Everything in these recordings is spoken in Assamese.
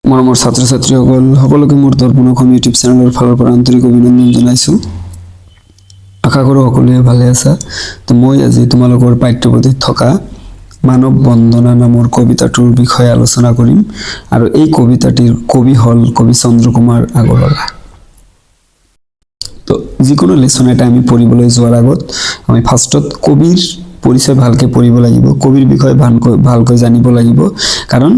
মৰমৰ ছাত্ৰ ছাত্ৰীসকল সকলোকে মোৰ দৰ্পণ অসম ইউটিউব চেনেলৰ ফালৰ পৰা আন্তৰিক অভিনন্দন জনাইছোঁ। আশা কৰোঁ সকলোৱে ভালে আছা। তো মই আজি তোমালোকৰ পাঠ্যপুথিত থকা মানৱ বন্দনা নামৰ কবিতাটোৰ বিষয়ে আলোচনা কৰিম আৰু এই কবিতাটিৰ কবি হ'ল কবি চন্দ্ৰকুমাৰ আগৰৱালা। তো যিকোনো লেসন এটা আমি পঢ়িবলৈ যোৱাৰ আগত আমি ফাৰ্ষ্টত কবিৰ পৰিচয় ভালকৈ পঢ়িব লাগিব, কবিৰ বিষয়ে ভালকৈ জানিব লাগিব, কাৰণ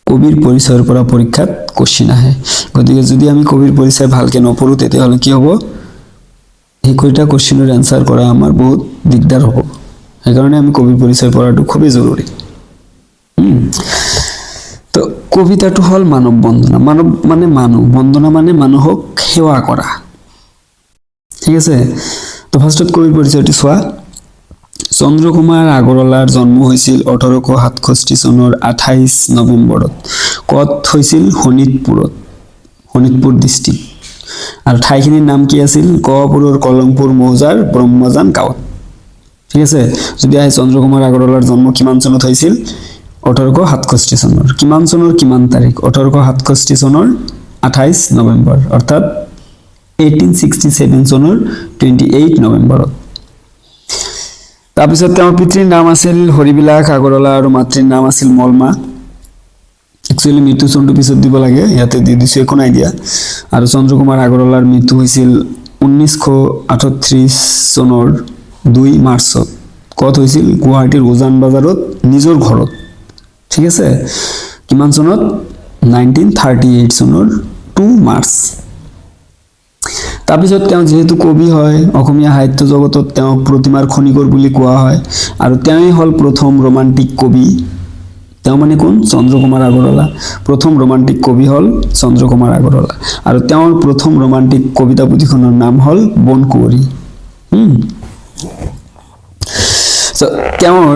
কবিৰ পৰিচয়ৰ পৰা পৰীক্ষাত কোশ্চিন আহে। গতিকে যদি আমি কবিৰ পৰিচয় ভালকৈ নপঢ়োঁ তেতিয়াহ'লে কি হ'ব, এই কয়টা কোশ্চিনৰ এনসাৰ কৰা আমাৰ বহুত দিগদাৰ হ'ব। সেইকাৰণে আমি কবিৰ পৰিচয় পঢ়াটো খুবেই জৰুৰী। তো কবিতাটো হ'ল মানৱ বন্দনা। মানৱ মানে মানুহ, বন্দনা মানে মানুহক সেৱা কৰা। ঠিক আছে। তো ফাৰ্ষ্টত কবিৰ পৰিচয়টো চোৱা। চন্দ্ৰকুমাৰ আগৰৱালাৰ জন্ম হৈছিল 1867 চনৰ 28 নৱেম্বৰত। ক'ত হৈছিল? শোণিতপুৰত, শোণিতপুৰ ডিষ্ট্ৰিক্ট। আৰু ঠাইখিনিৰ নাম কি আছিল? গহপুৰৰ কলংপুৰ মৌজাৰ ব্ৰহ্মজান গাঁৱত। ঠিক আছে। যদি আহে চন্দ্ৰকুমাৰ আগৰৱালাৰ জন্ম কিমান চনত হৈছিল? 1867 চনৰ। কিমান চনৰ কিমান তাৰিখ? 1867 চনৰ 28 নৱেম্বৰ, অৰ্থাৎ 1867 চনৰ 28 নৱেম্বৰত। তাৰপিছত তেওঁৰ পিতৃৰ নাম আছিল হৰিবিলাস আগৰৱালা আৰু মাতৃৰ নাম আছিল মলমা। একচুৱেলি মৃত্যু চনটো পিছত দিব লাগে, ইয়াতে দি দিছোঁ, একো নাই দিয়া। আৰু চন্দ্ৰকুমাৰ আগৰৱালাৰ মৃত্যু হৈছিল 1938 চনৰ 2 মাৰ্চত। ক'ত হৈছিল? গুৱাহাটীৰ উজান বজাৰত, নিজৰ ঘৰত। ঠিক আছে। কিমান চনত? 1938 চনৰ 2 মাৰ্চ। তাৰপিছত তেওঁ যিহেতু কবি হয়, অসমীয়া সাহিত্য জগতত তেওঁক প্ৰতিমাৰ খনিকৰ বুলি কোৱা হয়, আৰু তেওঁই হ'ল প্ৰথম ৰোমান্টিক কবি। তেওঁ মানে কোন? চন্দ্ৰকুমাৰ আগৰৱালা। প্ৰথম ৰোমান্টিক কবি হ'ল চন্দ্ৰকুমাৰ আগৰৱালা, আৰু তেওঁৰ প্ৰথম ৰোমান্টিক কবিতা পুথিখনৰ নাম হ'ল বনকুঁৱৰী। তেওঁৰ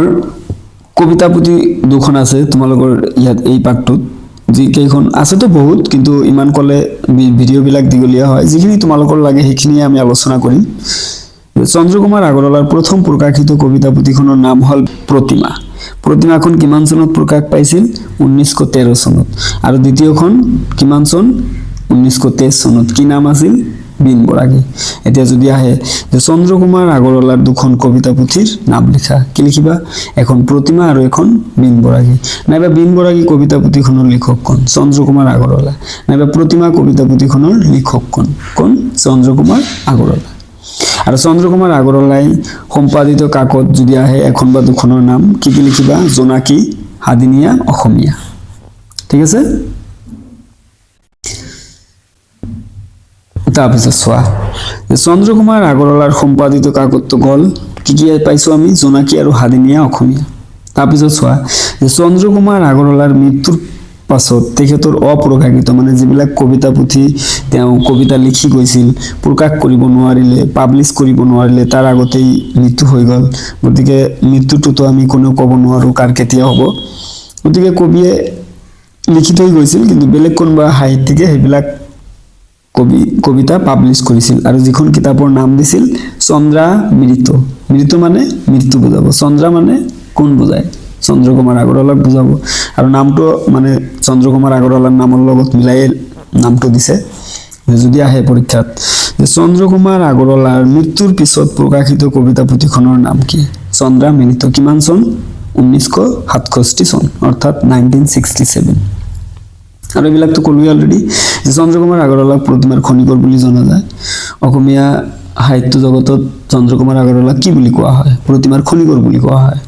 কবিতা পুথি দুখন আছে তোমালোকৰ ইয়াত এই পাঠটোত। যিকেইখন আছেতো বহুত, কিন্তু ইমান ক'লে ভিডিঅ'বিলাক দীঘলীয়া হয়। যিখিনি তোমালোকৰ লাগে সেইখিনিয়ে আমি আলোচনা কৰিম। চন্দ্ৰকুমাৰ আগৰৱালাৰ প্ৰথম প্ৰকাশিত কবিতা পুথিখনৰ নাম হ'ল প্ৰতিমা। প্ৰতিমাখন কিমান চনত প্ৰকাশ পাইছিল? 1913 চনত। আৰু দ্বিতীয়খন কিমান চন? 1923 চনত। কি নাম আছিল? বিন বৰাগী। এতিয়া যদি আহে যে চন্দ্ৰকুমাৰ আগৰৱালাৰ দুখন কবিতা পুথিৰ নাম লিখা, কি লিখিবা? এখন প্ৰতিমা আৰু এখন বিন বৰাগী। নাইবা বিন বৰাগী কবিতা পুথিখনৰ লিখক কোন? চন্দ্ৰকুমাৰ আগৰৱালা। নাইবা প্ৰতিমা কবিতা পুথিখনৰ লিখক কোন? কোন? চন্দ্ৰকুমাৰ আগৰৱালা। আৰু চন্দ্ৰকুমাৰ আগৰৱালাই সম্পাদিত কাকত যদি আহে এখন বা দুখনৰ নাম কি কি লিখিবা? জোনাকী, হাদিনীয়া, অসমীয়া। ঠিক আছে। তাৰপিছত চোৱা, চন্দ্ৰকুমাৰ আগৰৱালাৰ সম্পাদিত কাকতটো গ'ল, কি কি পাইছোঁ আমি? জোনাকী আৰু হাদিনীয়া, অসমীয়া। তাৰপিছত চোৱা, যে চন্দ্ৰকুমাৰ আগৰৱালাৰ মৃত্যুৰ পাছত তেখেতৰ অপ্ৰকাশিত মানে যিবিলাক কবিতা পুথি তেওঁ কবিতা লিখি গৈছিল, প্ৰকাশ কৰিব নোৱাৰিলে, পাব্লিছ কৰিব নোৱাৰিলে, তাৰ আগতেই মৃত্যু হৈ গ'ল। গতিকে মৃত্যুটোতো আমি কোনেও ক'ব নোৱাৰোঁ কাৰ কেতিয়া হ'ব। গতিকে কবিয়ে লিখি থৈ গৈছিল, কিন্তু বেলেগ কোনোবা সাহিত্যিকে সেইবিলাক কবিতা পাব্লিছ কৰিছিল, আৰু যিখন কিতাপৰ নাম দিছিল চন্দ্ৰামৃত। মৃত মানে মৃত্যু বুজাব, চন্দ্ৰা মানে কোন বুজায়? চন্দ্ৰকুমাৰ আগৰৱালাক বুজাব। আৰু নামটো মানে চন্দ্ৰকুমাৰ আগৰৱালাৰ নামৰ লগত মিলাই নামটো দিছে। যদি আহে পৰীক্ষাত যে চন্দ্ৰকুমাৰ আগৰৱালাৰ মৃত্যুৰ পিছত প্ৰকাশিত কবিতা পুথিখনৰ নাম কি? চন্দ্ৰামৃত। কিমান চন? 1967 চন, অৰ্থাৎ 1967। আৰু এইবিলাকতো ক'লোৱে অলৰেডি যে চন্দ্ৰকুমাৰ আগৰৱালাক প্ৰতিমাৰ খনিকৰ বুলি জনা যায়। অসমীয়া সাহিত্য জগতত চন্দ্ৰকুমাৰ আগৰৱালাক কি বুলি কোৱা হয়? প্ৰতিমাৰ খনিকৰ বুলি কোৱা হয়।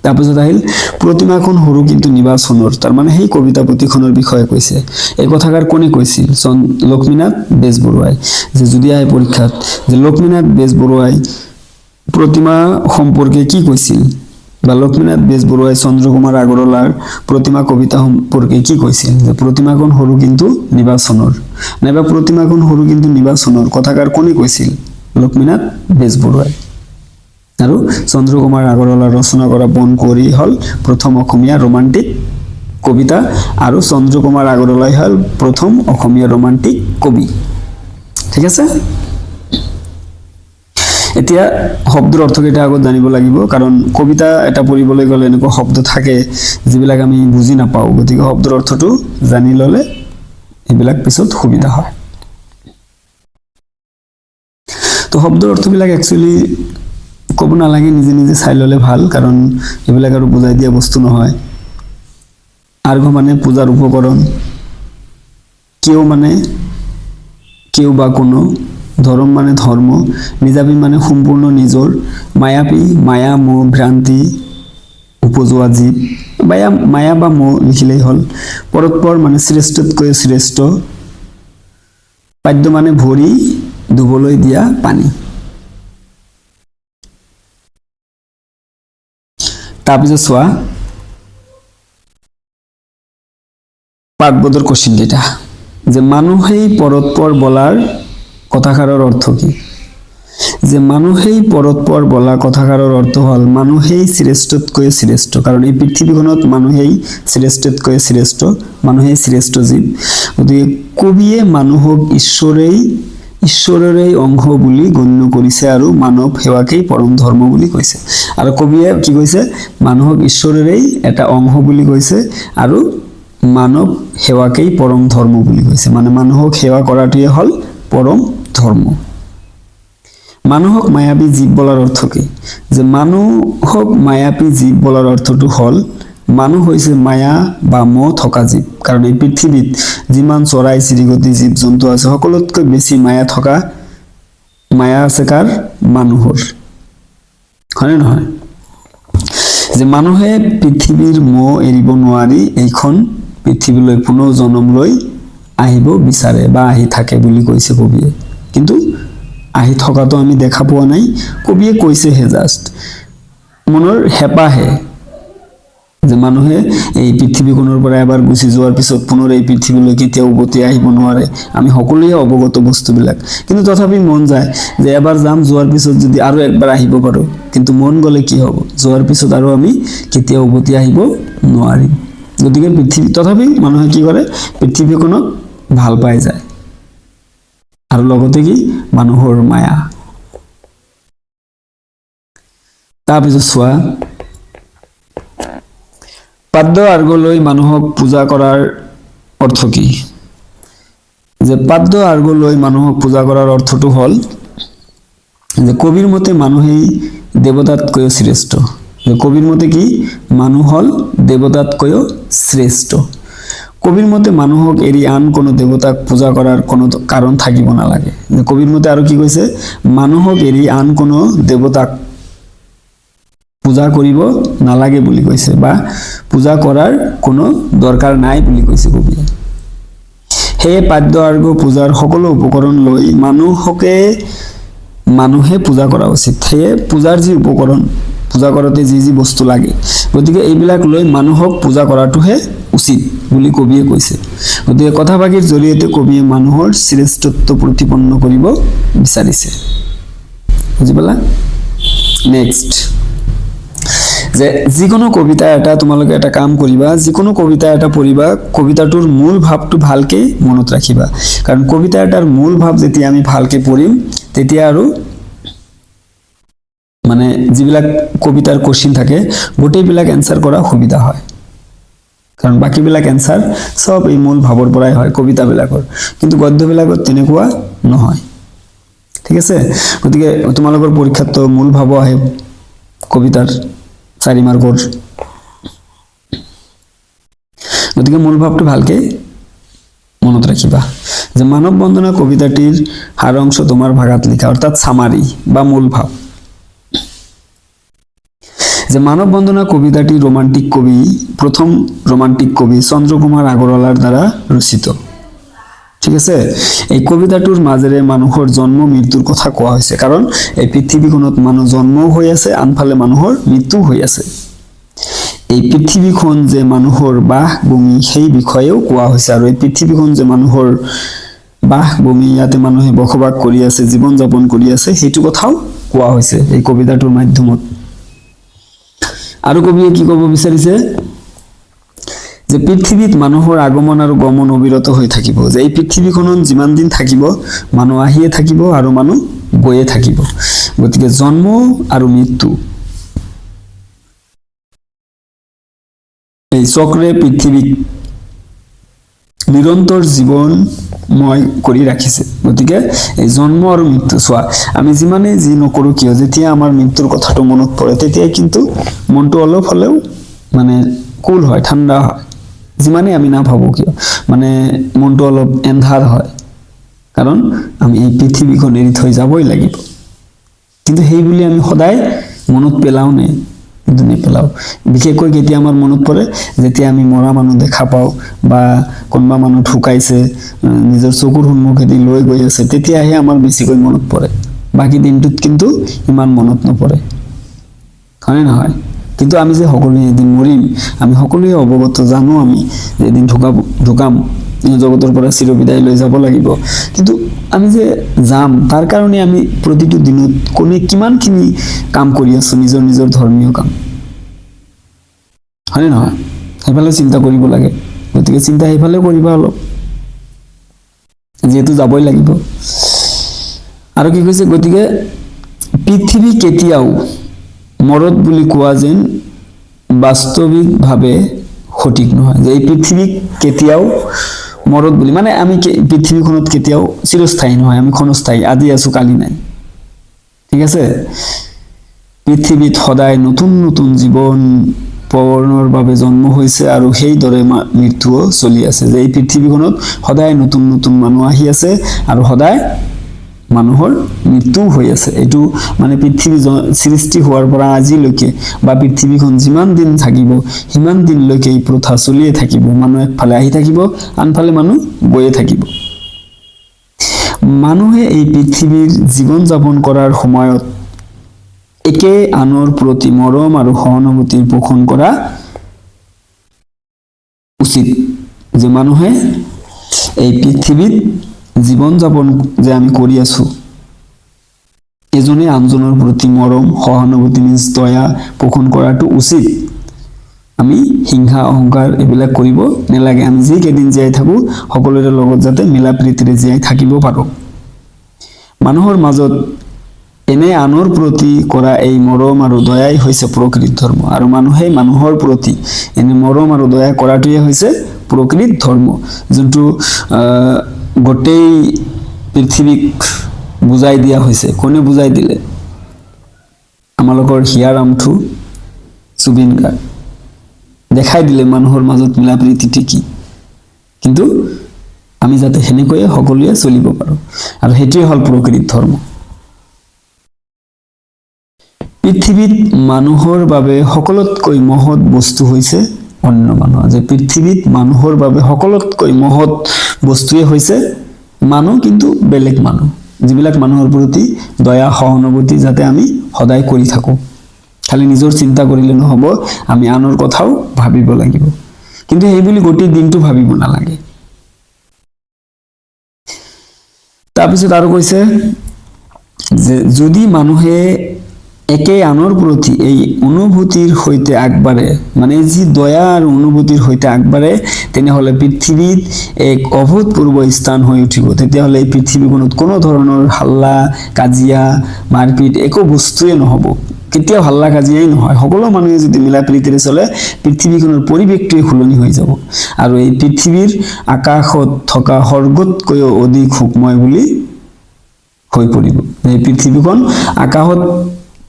তাৰপিছত আহিল প্ৰতিমাখন সৰু কিন্তু নিবা চনৰ, তাৰমানে সেই কবিতা পুথিখনৰ বিষয়ে কৈছে। এই কথাষাৰ কোনে কৈছিল? লক্ষ্মীনাথ বেজবৰুৱাই। যে যদি আহে পৰীক্ষাত যে লক্ষ্মীনাথ বেজবৰুৱাই প্ৰতিমা সম্পৰ্কে কি কৈছিল, বা লক্ষ্মীনাথ বেজবৰুৱাই চন্দ্ৰকুমাৰ আগৰৱালাৰ প্ৰতিমা কবিতা সম্পৰ্কে কি কৈছিল? যে প্ৰতিমাখন সৰু কিন্তু নিবা চনৰ, নাইবা প্ৰতিমাখন সৰু কিন্তু নিবা চনৰ কথাষাৰ কোনে কৈছিল? লক্ষ্মীনাথ বেজবৰুৱাই। আৰু চন্দ্ৰকুমাৰ আগৰৱালাৰ ৰচনা কৰা বনকুঁৱৰী হ'ল প্ৰথম অসমীয়া ৰোমান্টিক কবিতা, আৰু চন্দ্ৰকুমাৰ আগৰৱালাই হ'ল প্ৰথম অসমীয়া ৰোমান্টিক কবি। ঠিক আছে। এতিয়া শব্দৰ অৰ্থকেইটা আগত জানিব লাগিব, কাৰণ কবিতা এটা পঢ়িবলৈ গ'লে এনেকুৱা শব্দ থাকে যিবিলাক আমি বুজি নাপাওঁ, গতিকে শব্দৰ অৰ্থটো জানি ল'লে এইবিলাক পিছত সুবিধা হয়। তো শব্দৰ অৰ্থবিলাক একচুৱেলি ক'ব নালাগে, নিজে নিজে চাই ল'লে ভাল, কাৰণ এইবিলাক আৰু বুজাই দিয়া বস্তু নহয়। আৰ্ঘ মানে পূজাৰ উপকৰণ, কেউ মানে কেউ বা কোনো, ধৰম মানে ধৰ্ম, নিজাবী মানে সম্পূৰ্ণ নিজৰ, মায়াবী মায়া মোহ ভ্ৰান্তি উপজোৱা জীৱ, মায়া বা মোহ লিখিলেই হ'ল, পৰৎপৰ মানে শ্ৰেষ্ঠতকৈ শ্ৰেষ্ঠ, পাদ্য মানে ভৰি ধুবলৈ দিয়া পানী। তাৰপিছত চোৱা পাঠবোধৰ কোশ্চিন কেইটা, যে মানুহেই পৰৎপৰ বলাৰ কথাষাৰৰ অৰ্থ কি? যে মানুহেই পৰৎপৰ বলা কথাষাৰৰ অৰ্থ হ'ল মানুহেই শ্ৰেষ্ঠতকৈ শ্ৰেষ্ঠ, কাৰণ এই পৃথিৱীখনত মানুহেই শ্ৰেষ্ঠতকৈ শ্ৰেষ্ঠ, মানুহেই শ্ৰেষ্ঠ জীৱ। গতিকে কবিয়ে মানুহক ঈশ্বৰৰেই অংশ বুলি গণ্য কৰিছে আৰু মানৱ সেৱাকেই পৰম ধৰ্ম বুলি কৈছে। আৰু কবিয়ে কি কৈছে? মানুহক ঈশ্বৰৰেই এটা অংশ বুলি কৈছে আৰু মানৱ সেৱাকেই পৰম ধৰ্ম বুলি কৈছে, মানে মানুহক সেৱা কৰাটোৱে হ'ল পৰম ধৰ্ম। মানুহক মায়াবী জীৱ বলাৰ অৰ্থ কি? যে মানুহক মায়াবী জীৱ বলাৰ অৰ্থটো হ'ল মানুহ হৈছে মায়া বা মোহ থকা জীৱ, কাৰণ এই পৃথিৱীত যিমান চৰাই চিৰিকটি জীৱ জন্তু আছে সকলোতকৈ বেছি মায়া আছে কাৰ? মানুহৰ, হয়নে নহয়? যে মানুহে পৃথিৱীৰ মোহ এৰিব নোৱাৰি এইখন পৃথিৱীলৈ পুনৰ জন্ম লৈ আহিব বিচাৰে বা আহি থাকে বুলি কৈছে কবিয়ে, কিন্তু আহি থকাটো আমি দেখা পোৱা নাই, কবিয়ে কৈছেহে জাষ্ট, মনৰ হেঁপাহে, যে মানুহে এই পৃথিৱীখনৰ পৰা এবাৰ গুচি যোৱাৰ পিছত পুনৰ এই পৃথিৱীলৈ কেতিয়াও উভতি আহিব নোৱাৰে, আমি সকলোৱে অৱগত বস্তুবিলাক, কিন্তু তথাপি মন যায় যে এবাৰ যাম, যোৱাৰ পিছত যদি আৰু একবাৰ আহিব পাৰো, কিন্তু মন গ'লে কি হ'ব? যোৱাৰ পিছত আৰু আমি কেতিয়াও উভতি আহিব নোৱাৰিম। গতিকে তথাপি মানুহে কি কৰে? পৃথিৱীখনক ভাল পাই যায়, আৰু লগতে কি? মানুহৰ মায়া। তাৰপিছত চোৱা পাদ্য আৰ্ঘ লৈ মানুহক পূজা কৰাৰ অৰ্থ কি? যে পাদ্য আৰ্ঘ লৈ মানুহক পূজা কৰাৰ অৰ্থটো হ'ল যে কবিৰ মতে মানুহেই দেৱতাতকৈও শ্ৰেষ্ঠ। কবিৰ মতে কি? মানুহ হ'ল দেৱতাতকৈও শ্ৰেষ্ঠ। কবিৰ মতে মানুহক এৰি আন কোনো দেৱতাক পূজা কৰাৰ কোনো কাৰণ থাকিব নালাগে। কবিৰ মতে আৰু কি কৈছে? মানুহক এৰি আন কোনো দেৱতাক পূজা কৰিব নালাগে বুলি কৈছে, বা পূজা কৰাৰ কোনো দৰকাৰ নাই বুলি কৈছে কবিয়ে। সেয়ে পাদ্য আৰ্ঘ পূজাৰ সকলো উপকৰণ লৈ মানুহে পূজা কৰা উচিত। সেয়ে পূজাৰ যি উপকৰণ, পূজা কৰোঁতে যি যি বস্তু লাগে, গতিকে এইবিলাক লৈ মানুহক পূজা কৰাটোহে উচিত বুলি কবিয়ে কৈছে। গতিকে কথাভাগীৰ জৰিয়তে কবিয়ে মানুহৰ শ্ৰেষ্ঠত্ব প্ৰতিপন্ন কৰিব বিচাৰিছে। বুজি পালা? নেক্সট, যে যিকোনো কবিতা এটা, তোমালোকে এটা কাম কৰিবা, যিকোনো কবিতা এটা পঢ়িবা, কবিতাটোৰ মূল ভাৱটো ভালকে মনত ৰাখিবা, কাৰণ কবিতা এটাৰ মূল ভাৱ যেতিয়া আমি ভালকে পঢ়িম, তেতিয়া আৰু মানে যিবিলাক কবিতাৰ কোশ্চিন থাকে গোটেইবিলাক এনসাৰ কৰা সুবিধা হয়, কাৰণ বাকীবিলাক এনসাৰ সব এই মূল ভাৱৰ পৰাই হয় কবিতাবিলাকৰ, কিন্তু গদ্যবিলাকত তেনেকুৱা নহয়। ঠিক আছে? গতিকে তোমালোকৰ পৰীক্ষাত তো মূল ভাৱ আহে কবিতাৰ 4 মাৰ্কৰ, গতিকে মূল ভাৱটো ভালকে মনত ৰাখিবা। যে মানৱ বন্দনা কবিতাটিৰ সাৰ অংশ তোমাৰ ভাগাত লিখা, অর্থাৎ সামারি বা মূল ভাব। যে মানব বন্দনা কবিতাটি প্রথম রোমান্টিক কবি চন্দ্রকুমার আগরওয়ালার দ্বারা রচিত। ঠিক আছে? এই কবিতাটোৰ মাজেৰে মানুহৰ জন্ম মৃত্যুৰ কথা কোৱা হৈছে, কাৰণ এই পৃথিৱীখনত মানুহ জন্মও হৈ আছে, আনফালে মানুহৰ মৃত্যু হৈ আছে। এই পৃথিৱীখন যে মানুহৰ বাস ভূমি সেই বিষয়েও কোৱা হৈছে, আৰু এই পৃথিৱীখন যে মানুহৰ বাস ভূমি, ইয়াতে মানুহে বসবাস কৰি আছে, জীৱন যাপন কৰি আছে, সেইটো কথাও কোৱা হৈছে এই কবিতাটোৰ মাধ্যমত। আৰু কবিয়ে কি ক'ব বিচাৰিছে? যে পৃথিৱীত মানুহৰ আগমন আৰু গমন অবিৰত হৈ থাকিব, যে এই পৃথিৱীখনত যিমান দিন থাকিব মানুহ আহিয়ে থাকিব আৰু মানুহ গৈয়ে থাকিব। গতিকে জন্ম আৰু মৃত্যু এই চক্ৰে পৃথিৱীক নিৰন্তৰ জীৱনময় কৰি ৰাখিছে। গতিকে এই জন্ম আৰু মৃত্যু চোৱা, আমি যিমানেই যি নকৰোঁ কিয়, যেতিয়া আমাৰ মৃত্যুৰ কথাটো মনত পৰে তেতিয়াই কিন্তু মনটো অলপ হ'লেও মানে কুল হয়, ঠাণ্ডা হয়। যিমানেই আমি নাভাবোঁ কিয়, মানে মনটো অলপ এন্ধাৰ হয়, কাৰণ আমি এই পৃথিৱীখন এৰি থৈ যাবই লাগিব। কিন্তু সেই বুলি আমি সদায় মনত পেলাও নে? কিন্তু নেপেলাও। বিশেষকৈ কেতিয়া আমাৰ মনত পৰে, যেতিয়া আমি মৰা মানুহ দেখা পাওঁ বা কোনোবা মানুহ ঢুকাইছে, নিজৰ চকুৰ সন্মুখেদি লৈ গৈ আছে, তেতিয়াহে আমাৰ বেছিকৈ মনত পৰে। বাকী দিনটোত কিন্তু ইমান মনত নপৰে, হয়নে নহয়? কিন্তু আমি যে সকলোৱে এদিন মৰিম, আমি সকলোৱে অৱগত, জানো আমি যে এদিন ঢুকাম, জগতৰ পৰা চিৰবিদায় লৈ যাব লাগিব। কিন্তু আমি যে যাম, তাৰ কাৰণে আমি প্ৰতিটো দিনত কোনে কিমানখিনি কাম কৰি আছো, নিজৰ নিজৰ ধৰ্মীয় কাম, হয়নে নহয়? সেইফালে চিন্তা কৰিব লাগে। গতিকে চিন্তা সেইফালে কৰিবা অলপ, যিহেতু যাবই লাগিব। আৰু কি কৈছে, গতিকে পৃথিৱী কেতিয়াও মৰত বুলি কোৱা যেন বাস্তৱিকভাৱে সঠিক নহয়। যে এই পৃথিৱীক কেতিয়াও মৰত বুলি, মানে আমি পৃথিৱীখনত কেতিয়াও চিৰস্থায়ী নহয়, আমি ক্ষণস্থায়ী, আজি আছো কালি নাই, ঠিক আছে? পৃথিৱীত সদায় নতুন নতুন জীৱন পৱনৰ বাবে জন্ম হৈছে আৰু সেইদৰে মৃত্যুও চলি আছে। যে এই পৃথিৱীখনত সদায় নতুন নতুন মানুহ আহি আছে আৰু সদায় মানুহৰ মৃত্যু হৈ আছে। এইটো মানে পৃথিৱী সৃষ্টি হোৱাৰ পৰা আজিলৈকে বা পৃথিৱীখন যিমান দিন থাকিব সিমান দিনলৈকে এই প্ৰথা চলিয়ে থাকিব। মানুহ একফালে আহি থাকিব, আনফালে মানুহ গৈয়ে থাকিব। মানুহে এই পৃথিৱীৰ জীৱন যাপন কৰাৰ সময়ত একে আনৰ প্ৰতি মৰম আৰু সহানুভূতিৰ পোষণ কৰা উচিত। যে মানুহে এই পৃথিৱীত জীৱন যাপন যে আমি কৰি আছো, এজনে আনজনৰ প্ৰতি মৰম, সহানুভূতি, নিজ দয়া পোষণ কৰাটো উচিত। আমি হিংসা অহংকাৰ এইবিলাক কৰিব নালাগে। আমি যি কেইদিন জীয়াই থাকো সকলোৰে লগত যাতে মিলা প্ৰীতিৰে জীয়াই থাকিব পাৰো। মানুহৰ মাজত এনে আনৰ প্ৰতি কৰা এই মৰম আৰু দয়াই হৈছে প্ৰকৃত ধৰ্ম। আৰু মানুহে মানুহৰ প্ৰতি এনে মৰম আৰু দয়া কৰাটোৱে হৈছে প্ৰকৃত ধৰ্ম, যোনটো গোটেই পৃথিৱীক বুজাই দিয়া হৈছে। কোনে বুজাই দিলে? আমালোকৰ হিয়াৰ আমঠু জুবিন গাৰ্গ দেখাই দিলে মানুহৰ মাজত মিলা প্ৰীতিটো কি। কিন্তু আমি যাতে সেনেকৈয়ে সকলোৱে চলিব পাৰো, আৰু সেইটোৱে হ'ল প্ৰকৃত ধৰ্ম। পৃথিৱীত মানুহৰ বাবে সকলোতকৈ মহৎ বস্তু হৈছে অন্য মানুহ। যে পৃথিৱীত মানুহৰ বাবে সকলোতকৈ মহৎ বস্তুৱে হৈছে মানুহ, কিন্তু বেলেগ মানুহ, যিবিলাক মানুহৰ প্ৰতি দয়া সহানুভূতি যাতে আমি সদায় কৰি থাকো। খালি নিজৰ চিন্তা কৰিলে নহব, আমি আনৰ কথাও ভাবিব লাগিব। কিন্তু সেই বুলি গোটেই দিনটো ভাবিব নালাগে। তাৰপিছত আৰু কৈছে যে যদি মানুহে একে আনৰ প্ৰতি এই অনুভূতিৰ সৈতে আগবাঢ়ে, মানে যি দয়া আৰু অনুভূতিৰ সৈতে আগবাঢ়ে, তেনেহলে পৃথিৱীত এক অভূতপূৰ্ব স্থান হৈ উঠিব। তেতিয়াহলে এই পৃথিৱীখনত কোনো ধৰণৰ হাল্লা কাজিয়া মাৰপিট একো বস্তুৱে নহব। কেতিয়াও হাল্লা কাজিয়াই নহয়। সকলো মানুহে যদি মিলা প্ৰীতিৰে চলে, পৃথিৱীখনৰ পৰিৱেশটোৱে সলনি হৈ যাব। আৰু এই পৃথিৱীৰ আকাশত থকা স্বৰ্গতকৈও অধিক সুখময় বুলি হৈ পৰিব। এই পৃথিৱীখন আকাশত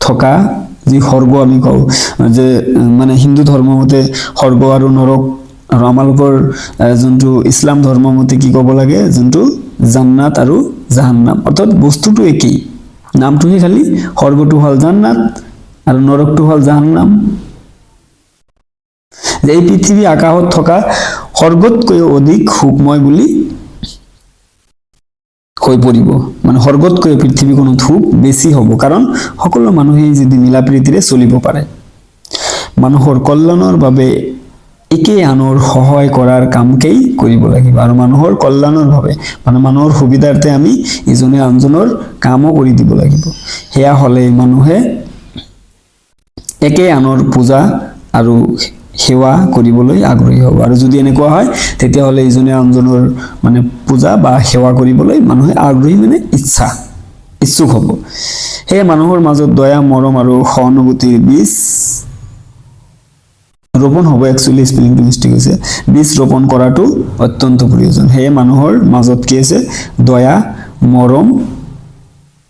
থকা যি স্বৰ্গ আমি কওঁ, যে মানে হিন্দু ধৰ্ম মতে স্বৰ্গ আৰু নৰক, আৰু আমালোকৰ যোনটো ইছলাম ধৰ্ম মতে কি ক'ব লাগে, যোনটো জান্নাত আৰু জাহান্নাম, অৰ্থাৎ বস্তুটো একেই, নামটোহে খালি। স্বৰ্গটো হ'ল জান্নাত আৰু নৰকটো হ'ল জাহান্নাম। এই পৃথিৱী আকাশত থকা স্বৰ্গতকৈও অধিক সুখময় বুলি হৈ পৰিব। মানে স্বৰ্গতকৈ পৃথিৱীখনত সুখ বেছি হ'ব, কাৰণ সকলো মানুহেই যদি মিলা প্ৰীতিৰে চলিব পাৰে। মানুহৰ কল্যাণৰ বাবে একে আনৰ সহায় কৰাৰ কামকেই কৰিব লাগিব। আৰু মানুহৰ কল্যাণৰ বাবে, মানে মানুহৰ সুবিধাৰ্থে আমি ইজনে আনজনৰ কামো কৰি দিব লাগিব। সেয়া হলে মানুহে একে আনৰ পূজা আৰু সেৱা কৰিবলৈ আগ্ৰহী হ'ব। আৰু যদি এনেকুৱা হয়, তেতিয়াহলে ইজনে আনজনৰ মানে পূজা বা সেৱা কৰিবলৈ মানুহে আগ্ৰহী, মানে ইচ্ছা ইচ্ছুক হ'ব। সেয়ে মানুহৰ মাজত দয়া, মৰম আৰু সহানুভূতিৰ বীজ ৰোপণ হ'ব। একচুৱেলি স্পেলিংটো মিষ্টেক হৈছে, বীজ ৰোপণ কৰাটো অত্যন্ত প্ৰয়োজন। সেয়ে মানুহৰ মাজত কি আছে? দয়া, মৰম,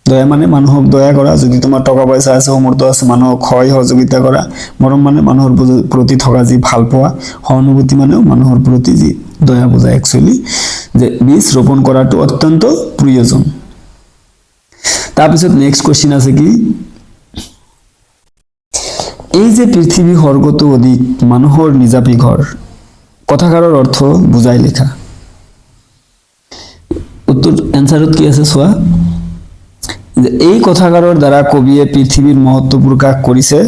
দয়া মানে মানুহক দয়া কৰা, যদি তোমাৰ টকা পইচা আছে, সমৰ্থ আছে, মানুহক সহায় সহযোগিতা কৰা। মৰম মানে মানুহৰ প্ৰতি থকা যি ভাল পোৱা। সহানুভূতি মানেও মানুহৰ প্ৰতি যি দয়া বুজায়। একচুৱেলি যে বীজ ৰোপণ কৰাটো অত্যন্ত প্ৰয়োজন। তাৰপিছত নেক্সট কুৱেশ্যন আছে কি, এই যে পৃথিৱী স্বৰ্গতো অধিক মানুহৰ নিজাপি ঘৰ, কথাষাৰৰ অৰ্থ বুজাই লিখা। উত্তৰ এনচাৰত কি আছে চোৱা, যে এই কথাষাৰৰ দ্বাৰা কবিয়ে পৃথিৱীৰ মহত্ব প্ৰকাশ কৰিছে।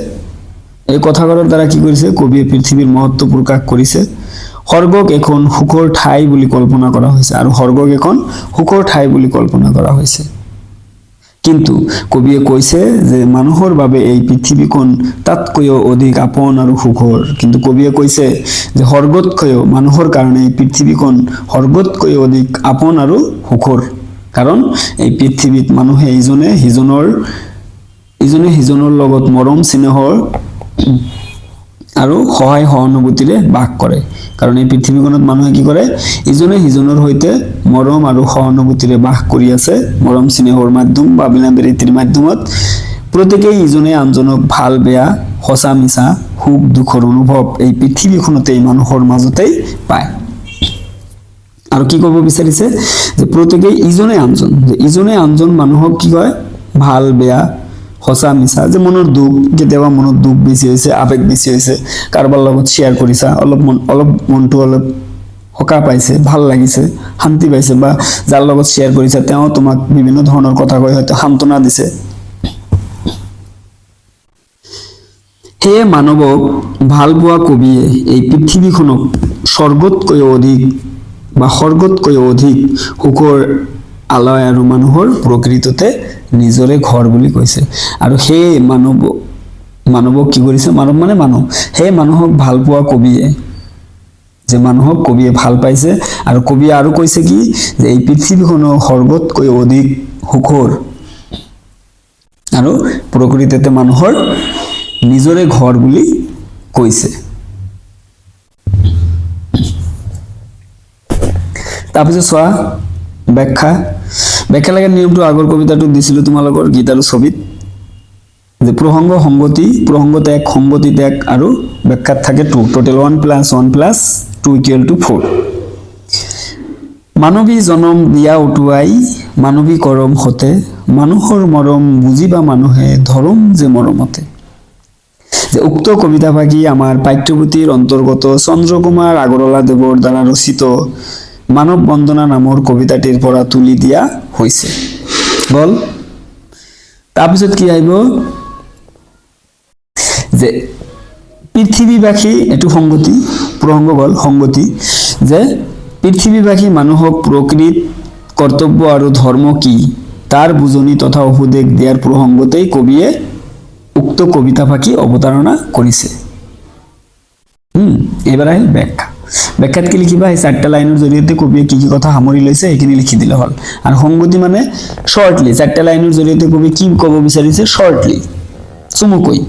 এই কথাষাৰৰ দ্বাৰা কি কৰিছে? কবিয়ে পৃথিৱীৰ মহত্ব প্ৰকাশ কৰিছে। স্বৰ্গক এখন সুখৰ ঠাই বুলি কল্পনা কৰা হৈছে, আৰু স্বৰ্গক এখন সুখৰ ঠাই বুলি কল্পনা কৰা হৈছে। কিন্তু কবিয়ে কৈছে যে মানুহৰ বাবে এই পৃথিৱীখন তাতকৈও অধিক আপোন আৰু সুখৰ। কিন্তু কবিয়ে কৈছে যে স্বৰ্গতকৈও মানুহৰ কাৰণে এই পৃথিৱীখন স্বৰ্গতকৈ অধিক আপোন আৰু সুখৰ। কাৰণ এই পৃথিৱীত মানুহে ইজনে সিজনৰ লগত মৰম স্নেহৰ আৰু সহায় সহানুভূতিৰে বাস কৰে। কাৰণ এই পৃথিৱীখনত মানুহে কি কৰে? ইজনে সিজনৰ সৈতে মৰম আৰু সহানুভূতিৰে বাস কৰি আছে। মৰম স্নেহৰ মাধ্যম বা বিনামূলীয়া ৰীতিৰ মাধ্যমত প্ৰত্যেকেই ইজনে আনজনক ভাল বেয়া, সঁচা মিছা, সুখ দুখৰ অনুভৱ এই পৃথিৱীখনতেই মানুহৰ মাজতেই পায়। আৰু কি ক'ব বিচাৰিছে? যে প্ৰত্যেকেই ইজনে আনজন মানুহক কি কয়? ভাল বেয়া, সঁচা মিছা, যে মনৰ দুখ, কেতিয়াবা মনত দুখ বেছি হৈছে, আবেগ বেছি হৈছে, কাৰোবাৰ লগত শ্বেয়াৰ কৰিছা, অলপ মনটো অলপ সকাহ পাইছে, ভাল লাগিছে, শান্তি পাইছে, বা যাৰ লগত শ্বেয়াৰ কৰিছা তেওঁ তোমাক বিভিন্ন ধৰণৰ কথা কৈ হয়তো সান্তনা দিছে। সেয়ে মানৱক ভাল পোৱা কবিয়ে এই পৃথিৱীখনক স্বৰ্গতকৈ অধিক সুখৰ আলয় আৰু মানুহৰ প্ৰকৃততে নিজৰে ঘৰ বুলি কৈছে। আৰু সেই মানৱক কি কৰিছে? মানৱ মানে মানুহ। সেই মানুহক ভাল পোৱা কবিয়ে, যে মানুহক কবিয়ে ভাল পাইছে, আৰু কবিয়ে আৰু কৈছে কি, যে এই পৃথিৱীখনক স্বৰ্গতকৈ অধিক সুখৰ আৰু প্ৰকৃততে মানুহৰ নিজৰে ঘৰ বুলি কৈছে। তাৰপিছত চোৱা ব্যাখ্যা লাগে। নিয়মটো আগৰ কবিতাটো দিছিলো তোমালোকৰ গীত আৰু ছবিত, যে প্ৰসংগ সংগতি, প্ৰসংগ ত্যাগ, সংগতি ত্যাগ, আৰু ব্যাখ্যাত থাকে 2, টোটেল 1 + 1 + 2 = 4। মানৱী জনম দিয়া উটুৱাই মানৱী কৰম হতে, মানুহৰ মৰম বুজিবা মানুহে ধৰম যে মৰমতে। যে উক্ত কবিতাভাগি আমাৰ পাঠ্যপুথিৰ অন্তৰ্গত চন্দ্ৰকুমাৰ আগৰৱালা দেৱৰ দ্বাৰা ৰচিত মানৱ বন্দনা নামৰ কবিতাটিৰ পৰা তুলি দিয়া হৈছে। গল। তাৰপিছত কি আহিব? যে পৃথিৱীবাসী, এইটো সংগতি, প্ৰসংগ গল সংগতি, যে পৃথিৱীবাসী মানুহক প্ৰকৃত কৰ্তব্য আৰু ধৰ্ম কি তাৰ বুজনি তথা উপদেশ দিয়াৰ প্ৰসংগতেই কবিয়ে উক্ত কবিতাভাগি অৱতাৰণা কৰিছে। এবাৰ আহিল ব্যাখ্যা। ব্যাখ্যাত কি লিখিবা? এই 4টা লাইনৰ জৰিয়তে কবিয়ে কি কি কথা সামৰি লৈছে সেইখিনি লিখি দিলে হ'ল। আৰু সংগতি মানে শৰ্টলি, 4টা লাইনৰ জৰিয়তে কবি কি ক'ব বিচাৰিছে? শৰ্টলি, চমুকৈ।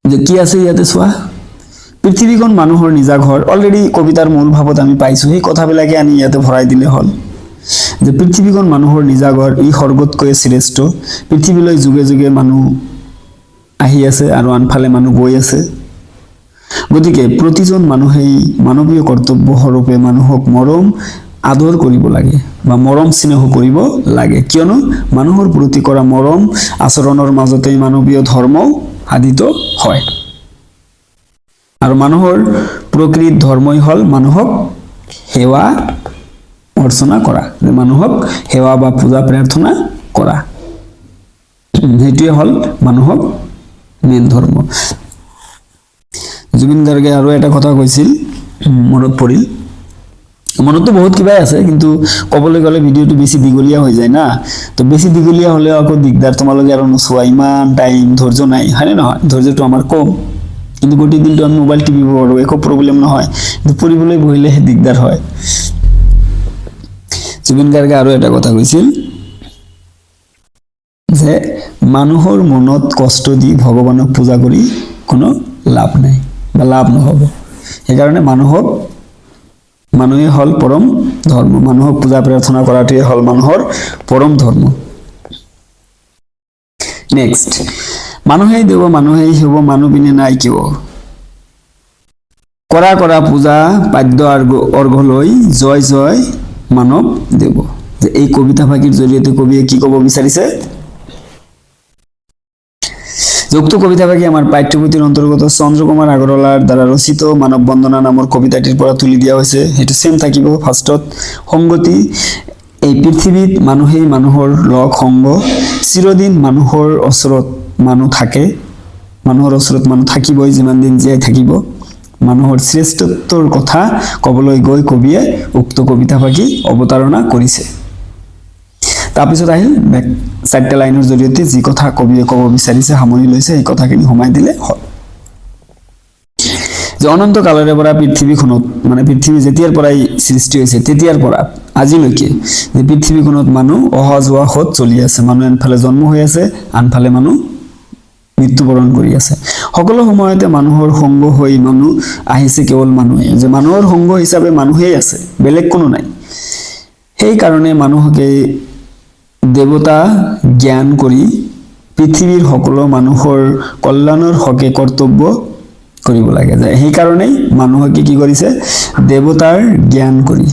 যে কি আছে ইয়াতে চোৱা, পৃথিৱীখন মানুহৰ নিজা ঘৰ। অলৰেডি কবিতাৰ মূল ভাৱত আমি পাইছো, সেই কথাবিলাকে আনি ইয়াতে ভৰাই দিলে হ'ল। যে পৃথিৱীখন মানুহৰ নিজা ঘৰ, ই স্বৰ্গতকৈ শ্ৰেষ্ঠ। পৃথিৱীলৈ যুগে যুগে মানুহ আহি আছে আৰু আনফালে মানুহ গৈ আছে। গতিকে প্ৰতিজন মানুহেই মানৱীয় কৰ্তব্য স্বৰূপে মানুহক মৰম আদৰ কৰিব লাগে বা মৰম স্নেহ কৰিব লাগে, কিয়নো মানুহৰ প্ৰতি কৰা মৰম আচৰণৰ মাজতেই মানৱীয় ধৰ্ম সাধিত হয়। আৰু মানুহৰ প্ৰকৃত ধৰ্মই হ'ল মানুহক সেৱা অৰ্চনা কৰা, যে মানুহক সেৱা বা পূজা প্ৰাৰ্থনা কৰা, সেইটোৱে হ'ল মানুহক মেইন ধৰ্ম। জুবিন গাৰ্গে আৰু এটা কথা কৈছিল, মনত পৰিল, মনতো বহুত কিবাই আছে, কিন্তু ক'বলৈ গ'লে ভিডিঅ'টো বেছি দীঘলীয়া হৈ যায় না, তো বেছি দীঘলীয়া হ'লেও আকৌ দিগদাৰ, তোমালোকে আৰু নোচোৱা, ইমান টাইম ধৈৰ্য নাই, হয়নে নহয়? ধৈৰ্যটো আমাৰ কম, কিন্তু গোটেই দিনটো আমি মোবাইল টিপিব পাৰোঁ, একো প্ৰব্লেম নহয়, কিন্তু পঢ়িবলৈ বহিলেহে দিগদাৰ হয়। জুবিন গাৰ্গে আৰু এটা কথা কৈছিল, যে মানুহৰ মনত কষ্ট দি ভগৱানক পূজা কৰি কোনো লাভ নাই বা লাভ নহব সেইকাৰণে মানুহে হল পৰম ধৰ্ম মানুহক পূজা প্ৰাৰ্থনা কৰাটোৱে হল মানুহৰ পৰম ধৰ্ম নেক্সট মানুহেই দেৱ মানুহেই হ'ব মানুহ বিনে নাই কিয় কৰা কৰা পূজা পাদ্য অৰ্ঘ লৈ জয় জয় মানৱ দেৱ যে এই কবিতা ফাঁকিৰ জৰিয়তে কবিয়ে কি ক'ব বিচাৰিছে যুক্ত কবিতা ফাঁকি আমাৰ পাঠ্যপুথিৰ অন্তৰ্গত চন্দ্ৰকুমাৰ আগৰৱালাৰ দ্বাৰা ৰচিত মানৱ বন্দনা নামৰ কবিতাটিৰ পৰা তুলি দিয়া হৈছে সেইটো সেম থাকিব ফাৰ্ষ্টত সংগতি এই পৃথিৱীত মানুহেই মানুহৰ লগ সংগ চিৰদিন মানুহৰ ওচৰত মানুহ থাকে মানুহৰ ওচৰত মানুহ থাকিবই যিমান দিন জীয়াই থাকিব মানুহৰ শ্ৰেষ্ঠত্বৰ কথা কবলৈ গৈ কবিয়ে উক্ত কবিতা ফাঁকি অৱতাৰণা কৰিছে তাৰপিছত আহিল চাৰিটা লাইনৰ জৰিয়তে যি কথা কবিয়ে ক'ব বিচাৰিছে সামৰি লৈছে এই কথাখিনি সোমাই দিলে হয় যে অনন্ত কালৰে পৰা পৃথিৱীখনত মানে পৃথিৱী যেতিয়াৰ পৰাই সৃষ্টি হৈছে তেতিয়াৰ পৰা আজিলৈকে যে পৃথিৱীখনত মানুহ অহা যোৱা হত চলি আছে মানুহ আনফালে জন্ম হৈ আছে আনফালে মানুহ মৃত্যুবৰণ কৰি আছে সকলো সময়তে মানুহৰ সংগ হৈ মানুহ আহিছে কেৱল মানুহে যে মানুহৰ সংগ হিচাপে মানুহেই আছে বেলেগ কোনো নাই সেই কাৰণে মানুহকে দেৱতা জ্ঞান কৰি পৃথিৱীৰ সকলো মানুহৰ কল্যাণৰ হকে কৰ্তব্য কৰিব লাগে যে সেই কাৰণেই মানুহকে কি কৰিছে দেৱতাৰ জ্ঞান কৰি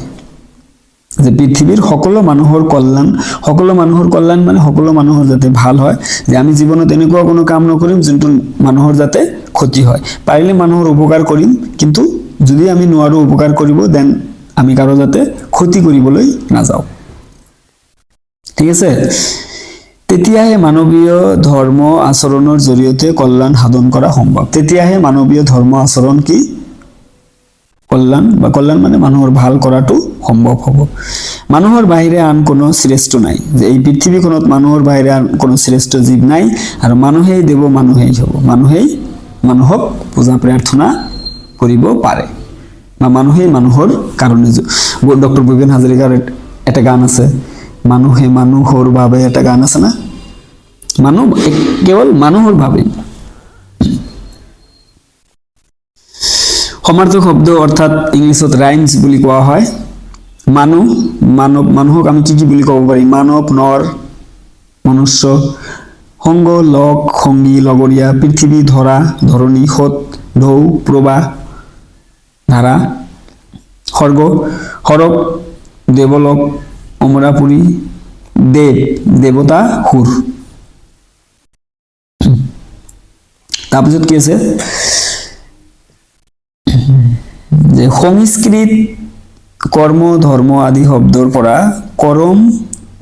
যে পৃথিৱীৰ সকলো মানুহৰ কল্যাণ মানে সকলো মানুহৰ যাতে ভাল হয় যে আমি জীৱনত এনেকুৱা কোনো কাম নকৰিম যোনটো মানুহৰ যাতে ক্ষতি হয় পাৰিলে মানুহৰ উপকাৰ কৰিম কিন্তু যদি আমি নোৱাৰো উপকাৰ কৰিব দেন আমি কাৰো যাতে ক্ষতি কৰিবলৈ নাযাও ঠিক আছে তেতিয়াহে মানৱীয় ধৰ্ম আচৰণৰ জৰিয়তে কল্যাণ সাধন কৰা সম্ভৱ তেতিয়াহে মানৱীয় ধৰ্ম আচৰণ কি কল্যাণ মানে মানুহৰ ভাল কৰাটো সম্ভৱ হ'ব মানুহৰ বাহিৰে আন কোনো শ্ৰেষ্ঠ নাই যে এই পৃথিৱীখনত মানুহৰ বাহিৰে আন কোনো শ্ৰেষ্ঠ জীৱ নাই আৰু মানুহেই দেৱ মানুহেই হ'ব মানুহেই মানুহক পূজা প্ৰাৰ্থনা কৰিব পাৰে বা মানুহেই মানুহৰ কাৰণে ডক্টৰ ভূপেন হাজৰিকাৰ এটা গান আছে মানুহে মানুহৰ বাবে এটা গান আছে না মানুহ কেৱল মানুহৰ বাবে সমাৰ্থক শব্দ অৰ্থাৎ ইংলিছত ৰাইমছ বুলি কোৱা হয় মানুহক আমি কি বুলি ক'ব পাৰি মানৱ নৰ মনুষ্য সংগ লগ সংগী লগৰীয়া পৃথিৱী ধৰা ধৰণী সত ঢৌ প্ৰবাহ ধাৰা সৰ্গ সৰগ দেৱলোক অমৰাপুৰী দেৱতা সুৰ তাৰপিছত কি আছে যে সংস্কৃত কৰ্ম ধৰ্ম আদি শব্দৰ পৰা কৰম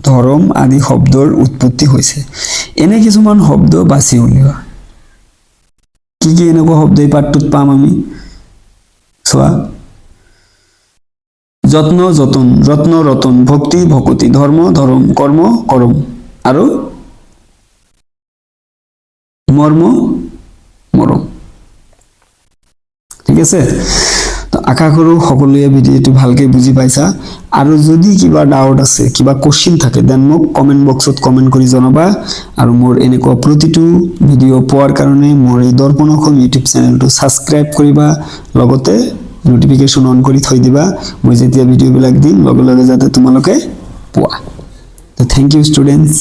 ধৰম আদি শব্দৰ উৎপত্তি হৈছে এনে কিছুমান শব্দ বাছি উলিওৱা কি এনেকুৱা শব্দ এই পাঠটোত পাম আমি চোৱা যত্ন যতন ৰত্ন ৰতন ভক্তি ভকতি ধৰ্ম ধৰম কৰ্ম কৰম আৰু মৰ্ম মৰম ঠিক আছে তো আশা কৰো সকলোৱে ভিডিঅ'টো ভালকৈ বুজি পাইছা আৰু যদি কিবা ডাউট আছে কিবা কোশ্চেন থাকে দেন মোক কমেন্ট বক্সত কমেন্ট কৰি জনাবা আৰু মোৰ এনেকুৱা প্ৰতিটো ভিডিঅ' পোৱাৰ কাৰণে মোৰ এই দৰ্পণ অসম ইউটিউব চেনেলটো সাবস্ক্ৰাইব কৰিবা লগতে নোটিফিকেশন অন কৰি থৈ দিবা মই যেতিয়া ভিডিঅ'বিলাক দিম লগে লগে যাতে তোমালোকে পোৱা তো থ্যাংক ইউ ষ্টুডেন্টস